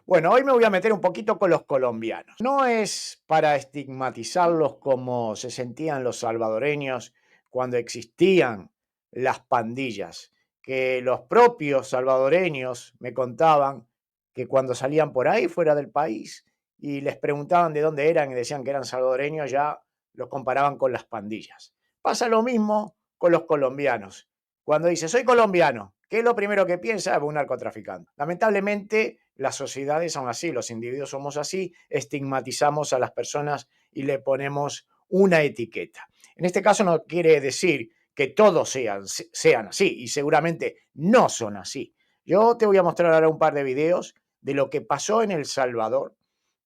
Bueno, hoy me voy a meter un poquito con los colombianos. No es para estigmatizarlos como se sentían los salvadoreños cuando existían las pandillas, que los propios salvadoreños me contaban que cuando salían por ahí fuera del país y les preguntaban de dónde eran y decían que eran salvadoreños, ya los comparaban con las pandillas. Pasa lo mismo con los colombianos. Cuando dice soy colombiano, ¿qué es lo primero que piensa? Un narcotraficante. Lamentablemente, las sociedades son así, los individuos somos así, estigmatizamos a las personas y le ponemos una etiqueta. En este caso no quiere decir que todos sean así y seguramente no son así. Yo te voy a mostrar ahora un par de videos de lo que pasó en El Salvador.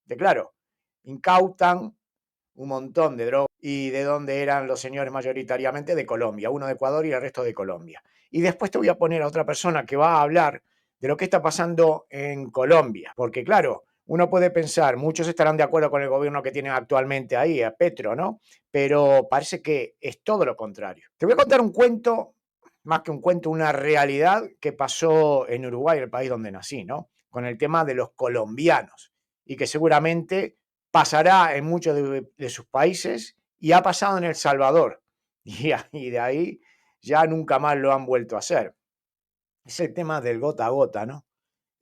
De claro, incautan un montón de drogas y de dónde eran los señores mayoritariamente de Colombia, uno de Ecuador y el resto de Colombia. Y después te voy a poner a otra persona que va a hablar de lo que está pasando en Colombia, porque claro, uno puede pensar, muchos estarán de acuerdo con el gobierno que tienen actualmente ahí, a Petro, ¿no? Pero parece que es todo lo contrario. Te voy a contar un cuento, más que un cuento, una realidad que pasó en Uruguay, el país donde nací, ¿no? Con el tema de los colombianos y que seguramente pasará en muchos de sus países y ha pasado en El Salvador. Y de ahí ya nunca más lo han vuelto a hacer. Es el tema del gota a gota, ¿no?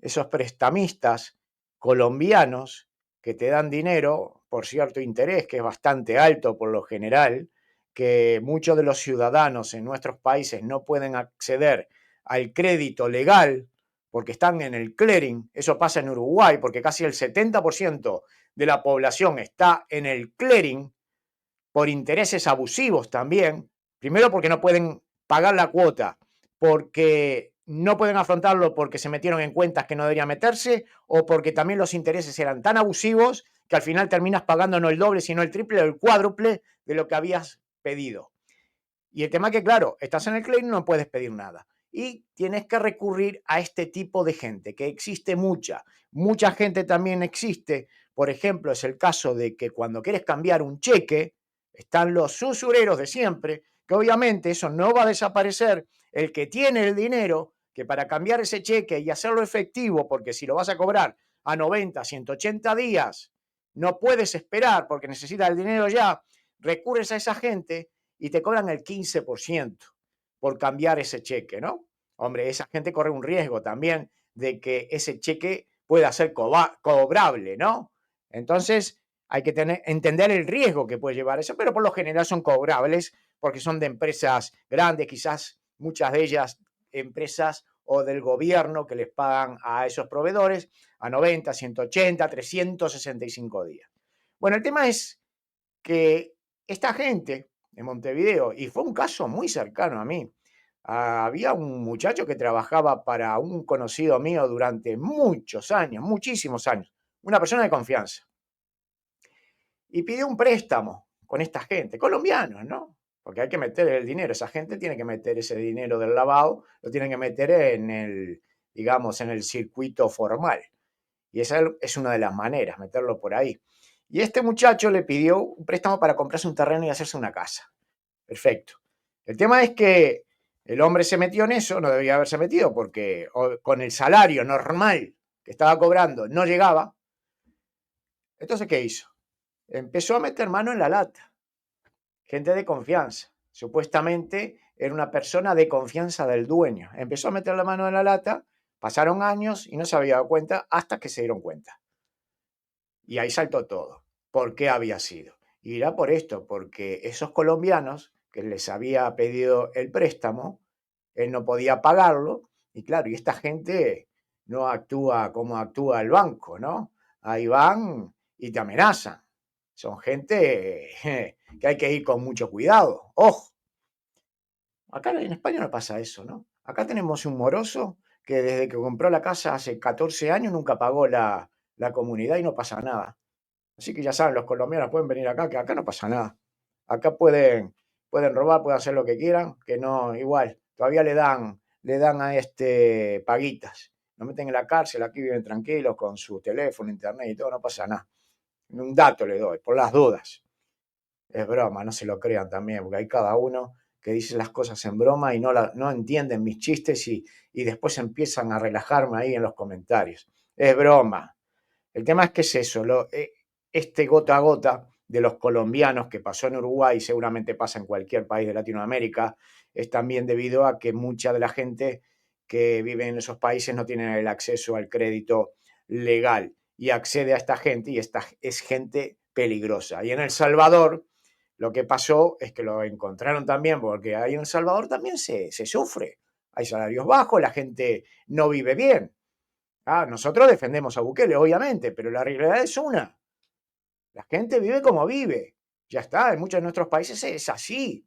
Esos prestamistas colombianos que te dan dinero por cierto interés, que es bastante alto por lo general, que muchos de los ciudadanos en nuestros países no pueden acceder al crédito legal porque están en el clearing. Eso pasa en Uruguay porque casi el 70% de la población está en el clearing por intereses abusivos también. Primero porque no pueden pagar la cuota, porque no pueden afrontarlo porque se metieron en cuentas que no deberían meterse o porque también los intereses eran tan abusivos que al final terminas pagando no el doble, sino el triple o el cuádruple de lo que habías pedido. Y el tema es que, claro, estás en el clearing y no puedes pedir nada. Y tienes que recurrir a este tipo de gente, que existe mucha. Mucha gente también existe. Por ejemplo, es el caso de que cuando quieres cambiar un cheque, están los usureros de siempre, que obviamente eso no va a desaparecer. El que tiene el dinero, que para cambiar ese cheque y hacerlo efectivo, porque si lo vas a cobrar a 90, 180 días, no puedes esperar porque necesitas el dinero ya, recurres a esa gente y te cobran el 15% por cambiar ese cheque, ¿no? Hombre, esa gente corre un riesgo también de que ese cheque pueda ser cobrable, ¿no? Entonces, hay que entender el riesgo que puede llevar eso, pero por lo general son cobrables porque son de empresas grandes, quizás muchas de ellas empresas o del gobierno que les pagan a esos proveedores a 90, 180, 365 días. Bueno, el tema es que esta gente de Montevideo, y fue un caso muy cercano a mí, había un muchacho que trabajaba para un conocido mío durante muchos años, muchísimos años, una persona de confianza, y pidió un préstamo con esta gente, colombianos, ¿no? Porque hay que meter el dinero, esa gente tiene que meter ese dinero del lavado, lo tienen que meter en el, digamos, en el circuito formal. Y esa es una de las maneras, meterlo por ahí. Y este muchacho le pidió un préstamo para comprarse un terreno y hacerse una casa. Perfecto. El tema es que el hombre se metió en eso, no debía haberse metido porque con el salario normal que estaba cobrando no llegaba. Entonces, ¿qué hizo? Empezó a meter mano en la lata. Gente de confianza. Supuestamente era una persona de confianza del dueño. Empezó a meter la mano en la lata, pasaron años y no se había dado cuenta hasta que se dieron cuenta. Y ahí saltó todo. ¿Por qué había sido? Y era por esto, porque esos colombianos que les había pedido el préstamo, él no podía pagarlo, y claro, y esta gente no actúa como actúa el banco, ¿no? Ahí van y te amenazan. Son gente que hay que ir con mucho cuidado. Ojo, acá en España no pasa eso, ¿no? Acá tenemos un moroso que desde que compró la casa hace 14 años nunca pagó la comunidad y no pasa nada. Así que ya saben, los colombianos pueden venir acá, que acá no pasa nada. Acá pueden robar, pueden hacer lo que quieran, que no, igual, todavía le dan a este paguitas. Lo meten en la cárcel, aquí viven tranquilos con su teléfono, internet y todo, no pasa nada. Un dato le doy, por las dudas. Es broma, no se lo crean también, porque hay cada uno que dice las cosas en broma y no entienden mis chistes y después empiezan a relajarme ahí en los comentarios. Es broma. El tema es que es eso, este gota a gota de los colombianos que pasó en Uruguay, seguramente pasa en cualquier país de Latinoamérica, es también debido a que mucha de la gente que vive en esos países no tiene el acceso al crédito legal y accede a esta gente y esta es gente peligrosa. Y en El Salvador lo que pasó es que lo encontraron también, porque ahí en El Salvador también se sufre. Hay salarios bajos, la gente no vive bien. Nosotros defendemos a Bukele, obviamente, pero la realidad es una. La gente vive como vive. Ya está, en muchos de nuestros países es así.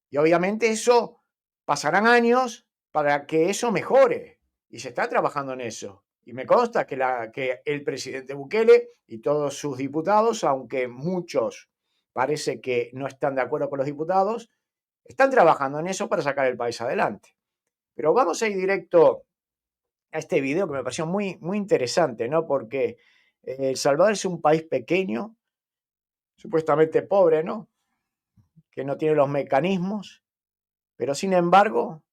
Y obviamente eso pasarán años para que eso mejore. Y se está trabajando en eso. Y me consta que el presidente Bukele y todos sus diputados, aunque muchos parece que no están de acuerdo con los diputados, están trabajando en eso para sacar el país adelante. Pero vamos a ir directo a este video que me pareció muy, muy interesante, ¿no? Porque El Salvador es un país pequeño, supuestamente pobre, ¿no? Que no tiene los mecanismos, pero sin embargo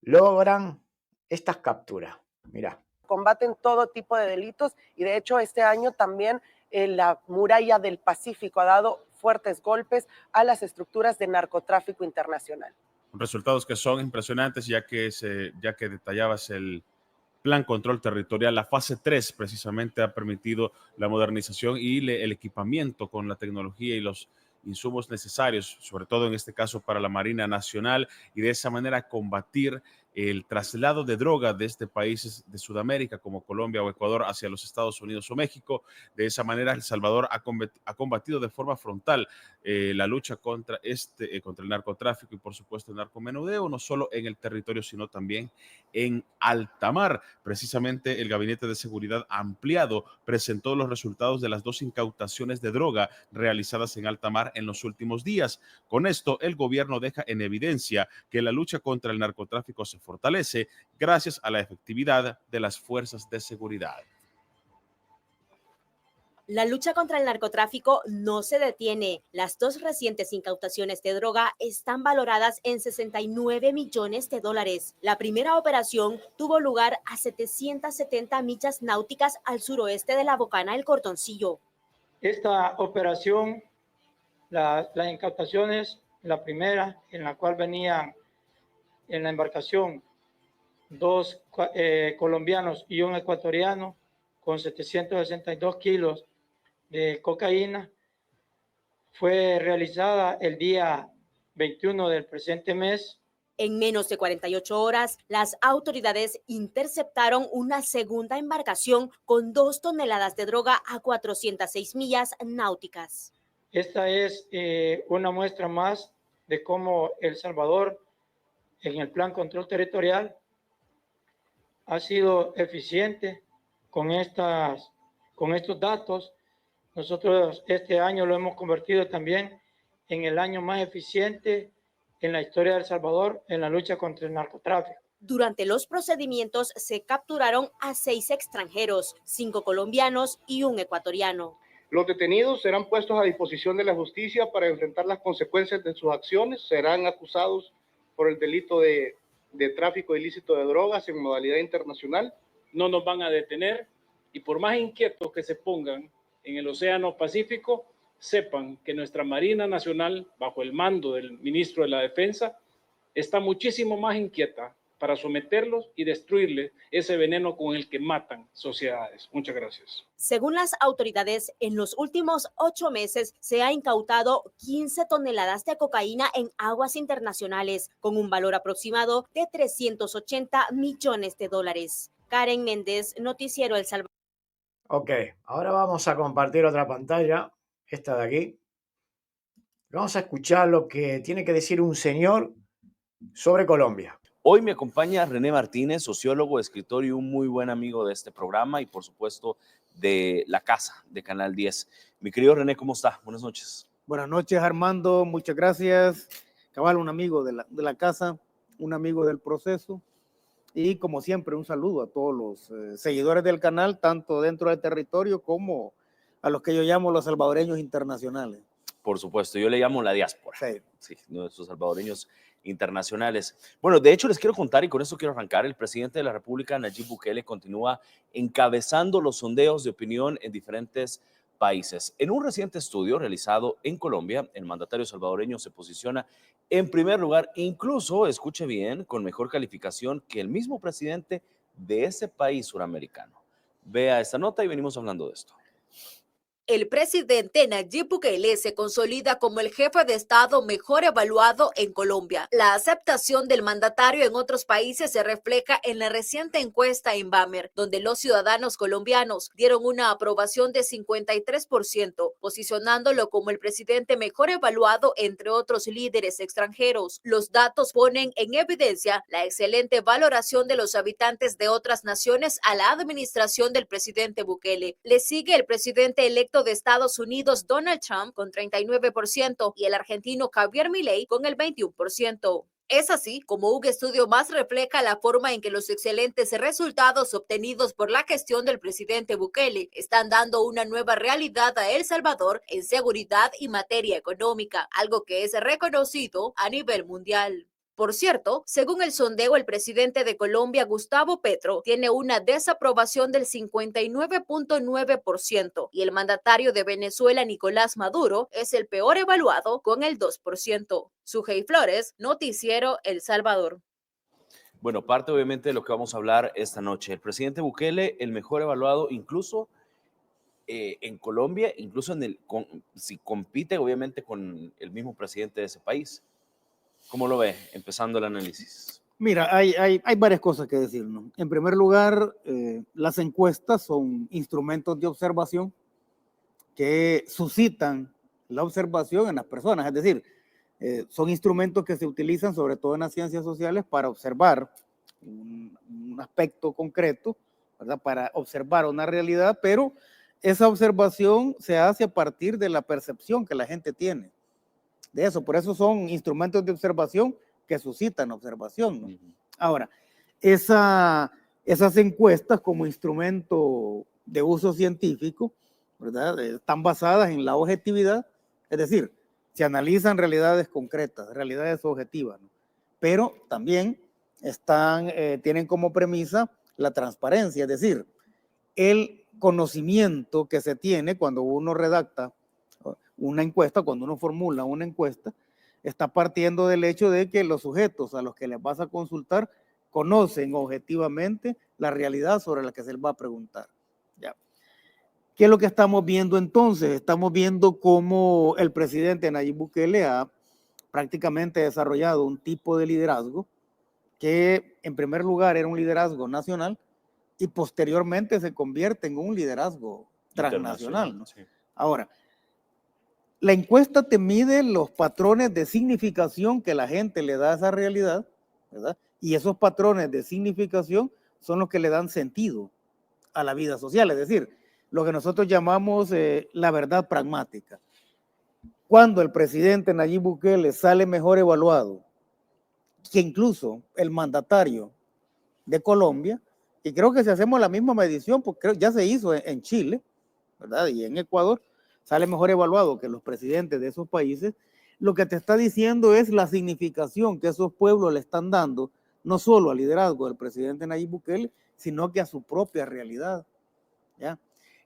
logran estas capturas. Mirá. Combaten todo tipo de delitos y de hecho este año también la muralla del Pacífico ha dado fuertes golpes a las estructuras de narcotráfico internacional. Resultados que son impresionantes ya que detallabas el Plan Control Territorial. La fase 3 precisamente ha permitido la modernización y el equipamiento con la tecnología y los insumos necesarios, sobre todo en este caso para la Marina Nacional, y de esa manera combatir el traslado de droga desde países de Sudamérica como Colombia o Ecuador hacia los Estados Unidos o México. De esa manera, El Salvador ha combatido de forma frontal la lucha contra el narcotráfico y por supuesto el narcomenudeo, no solo en el territorio, sino también en alta mar. Precisamente el Gabinete de Seguridad Ampliado presentó los resultados de las 2 incautaciones de droga realizadas en alta mar en los últimos días. Con esto, el gobierno deja en evidencia que la lucha contra el narcotráfico se fortalece gracias a la efectividad de las fuerzas de seguridad. La lucha contra el narcotráfico no se detiene. Las 2 recientes incautaciones de droga están valoradas en $69 millones. La primera operación tuvo lugar a 770 millas náuticas al suroeste de la Bocana El Cordoncillo. Esta operación, las incautaciones, la primera en la cual venían en la embarcación 2 colombianos y un ecuatoriano con 762 kilos de cocaína, fue realizada el día 21 del presente mes. En menos de 48 horas, las autoridades interceptaron una segunda embarcación con 2 toneladas de droga a 406 millas náuticas. Esta es una muestra más de cómo El Salvador, en el Plan Control Territorial, ha sido eficiente con estos datos. Nosotros este año lo hemos convertido también en el año más eficiente en la historia de El Salvador en la lucha contra el narcotráfico. Durante los procedimientos se capturaron a 6 extranjeros, 5 colombianos y un ecuatoriano. Los detenidos serán puestos a disposición de la justicia para enfrentar las consecuencias de sus acciones. Serán acusados por el delito de tráfico ilícito de drogas en modalidad internacional. No nos van a detener y por más inquietos que se pongan en el Océano Pacífico, sepan que nuestra Marina Nacional, bajo el mando del ministro de la Defensa, está muchísimo más inquieta para someterlos y destruirles ese veneno con el que matan sociedades. Muchas gracias. Según las autoridades, en los últimos 8 meses se ha incautado 15 toneladas de cocaína en aguas internacionales, con un valor aproximado de $380 millones. Karen Méndez, Noticiero El Salvador. Ok, ahora vamos a compartir otra pantalla, esta de aquí. Vamos a escuchar lo que tiene que decir un señor sobre Colombia. Hoy me acompaña René Martínez, sociólogo, escritor y un muy buen amigo de este programa y por supuesto de La Casa, de Canal 10. Mi querido René, ¿cómo está? Buenas noches. Buenas noches, Armando, muchas gracias. Cabal, un amigo de la casa, un amigo del proceso y como siempre un saludo a todos los seguidores del canal, tanto dentro del territorio como a los que yo llamo los salvadoreños internacionales. Por supuesto, yo le llamo la diáspora. Sí. Sí, nuestros salvadoreños internacionales. Bueno, de hecho les quiero contar, y con esto quiero arrancar, el presidente de la República, Nayib Bukele, continúa encabezando los sondeos de opinión en diferentes países. En un reciente estudio realizado en Colombia, el mandatario salvadoreño se posiciona en primer lugar, incluso, escuche bien, con mejor calificación que el mismo presidente de ese país suramericano. Vea esta nota y venimos hablando de esto. El presidente Nayib Bukele se consolida como el jefe de Estado mejor evaluado en Colombia. La aceptación del mandatario en otros países se refleja en la reciente encuesta Inbamer, donde los ciudadanos colombianos dieron una aprobación de 53%, posicionándolo como el presidente mejor evaluado entre otros líderes extranjeros. Los datos ponen en evidencia la excelente valoración de los habitantes de otras naciones a la administración del presidente Bukele. Le sigue el presidente electo de Estados Unidos, Donald Trump, con 39% y el argentino Javier Milei con el 21%. Es así como un estudio más refleja la forma en que los excelentes resultados obtenidos por la gestión del presidente Bukele están dando una nueva realidad a El Salvador en seguridad y materia económica, algo que es reconocido a nivel mundial. Por cierto, según el sondeo, el presidente de Colombia, Gustavo Petro, tiene una desaprobación del 59.9% y el mandatario de Venezuela, Nicolás Maduro, es el peor evaluado con el 2%. Sujei Flores, Noticiero El Salvador. Bueno, parte obviamente de lo que vamos a hablar esta noche. El presidente Bukele, el mejor evaluado incluso en Colombia, incluso si compite obviamente con el mismo presidente de ese país. ¿Cómo lo ve? Empezando el análisis. Mira, hay varias cosas que decir, ¿no? En primer lugar, las encuestas son instrumentos de observación que suscitan la observación en las personas, es decir, son instrumentos que se utilizan sobre todo en las ciencias sociales para observar un aspecto concreto, ¿verdad? Para observar una realidad, pero esa observación se hace a partir de la percepción que la gente tiene de eso. Por eso son instrumentos de observación que suscitan observación, ¿no? Ahora, esas encuestas como instrumento de uso científico, ¿verdad? Están basadas en la objetividad, es decir, se analizan realidades concretas, realidades objetivas, ¿no? Pero también tienen como premisa la transparencia, es decir, el conocimiento que se tiene cuando uno redacta una encuesta, cuando uno formula una encuesta, está partiendo del hecho de que los sujetos a los que les vas a consultar conocen objetivamente la realidad sobre la que se les va a preguntar. ¿Ya? ¿Qué es lo que estamos viendo entonces? Estamos viendo cómo el presidente Nayib Bukele ha prácticamente desarrollado un tipo de liderazgo que en primer lugar era un liderazgo nacional y posteriormente se convierte en un liderazgo transnacional, ¿no? Sí. Ahora, la encuesta te mide los patrones de significación que la gente le da a esa realidad, ¿verdad? Y esos patrones de significación son los que le dan sentido a la vida social, es decir, lo que nosotros llamamos la verdad pragmática. Cuando el presidente Nayib Bukele sale mejor evaluado que incluso el mandatario de Colombia, y creo que si hacemos la misma medición, porque ya se hizo en Chile, ¿verdad? Y en Ecuador, sale mejor evaluado que los presidentes de esos países, lo que te está diciendo es la significación que esos pueblos le están dando, no solo al liderazgo del presidente Nayib Bukele, sino que a su propia realidad, ¿ya?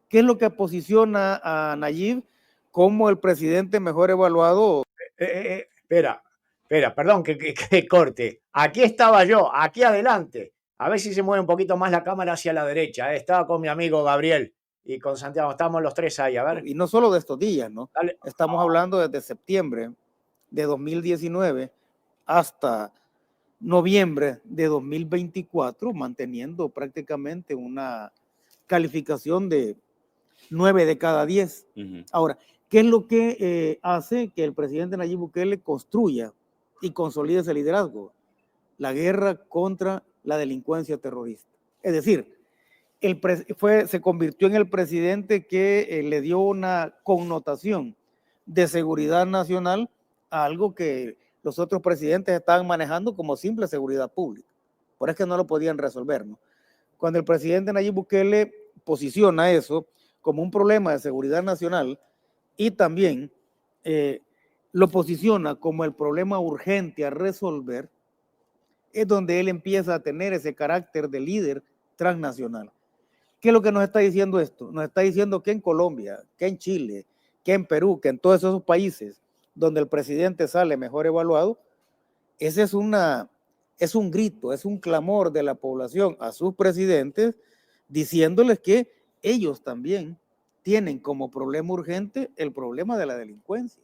¿Qué es lo que posiciona a Nayib como el presidente mejor evaluado? Espera, perdón que corte. Aquí estaba yo, aquí adelante. A ver si se mueve un poquito más la cámara hacia la derecha. Estaba con mi amigo Gabriel y con Santiago, estamos los tres ahí, a ver. Y no solo de estos días, ¿no? Dale. Estamos hablando desde septiembre de 2019 hasta noviembre de 2024, manteniendo prácticamente una calificación de 9 de cada 10. Ahora, ¿qué es lo que hace que el presidente Nayib Bukele construya y consolide ese liderazgo? La guerra contra la delincuencia terrorista. Es decir, se convirtió en el presidente que le dio una connotación de seguridad nacional a algo que los otros presidentes estaban manejando como simple seguridad pública. Por eso es que no lo podían resolver, ¿no? Cuando el presidente Nayib Bukele posiciona eso como un problema de seguridad nacional y también lo posiciona como el problema urgente a resolver, es donde él empieza a tener ese carácter de líder transnacional. ¿Qué es lo que nos está diciendo esto? Nos está diciendo que en Colombia, que en Chile, que en Perú, que en todos esos países donde el presidente sale mejor evaluado, ese es un grito, es un clamor de la población a sus presidentes diciéndoles que ellos también tienen como problema urgente el problema de la delincuencia.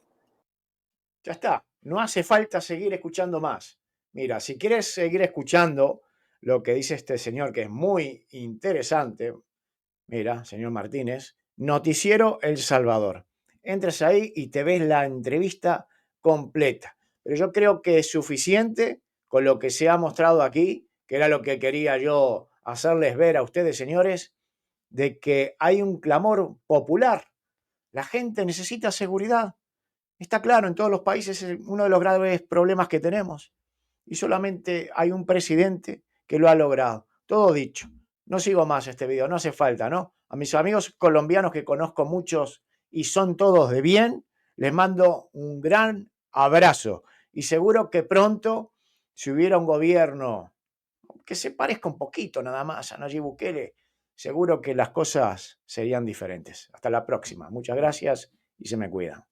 Ya está, no hace falta seguir escuchando más. Mira, si quieres seguir escuchando lo que dice este señor, que es muy interesante, mira, señor Martínez, Noticiero El Salvador. Entras ahí y te ves la entrevista completa. Pero yo creo que es suficiente con lo que se ha mostrado aquí, que era lo que quería yo hacerles ver a ustedes, señores, de que hay un clamor popular. La gente necesita seguridad. Está claro, en todos los países es uno de los graves problemas que tenemos. Y solamente hay un presidente que lo ha logrado. Todo dicho. No sigo más este video, no hace falta, ¿no? A mis amigos colombianos, que conozco muchos y son todos de bien, les mando un gran abrazo. Y seguro que pronto, si hubiera un gobierno que se parezca un poquito nada más a Nayib Bukele, seguro que las cosas serían diferentes. Hasta la próxima. Muchas gracias y se me cuidan.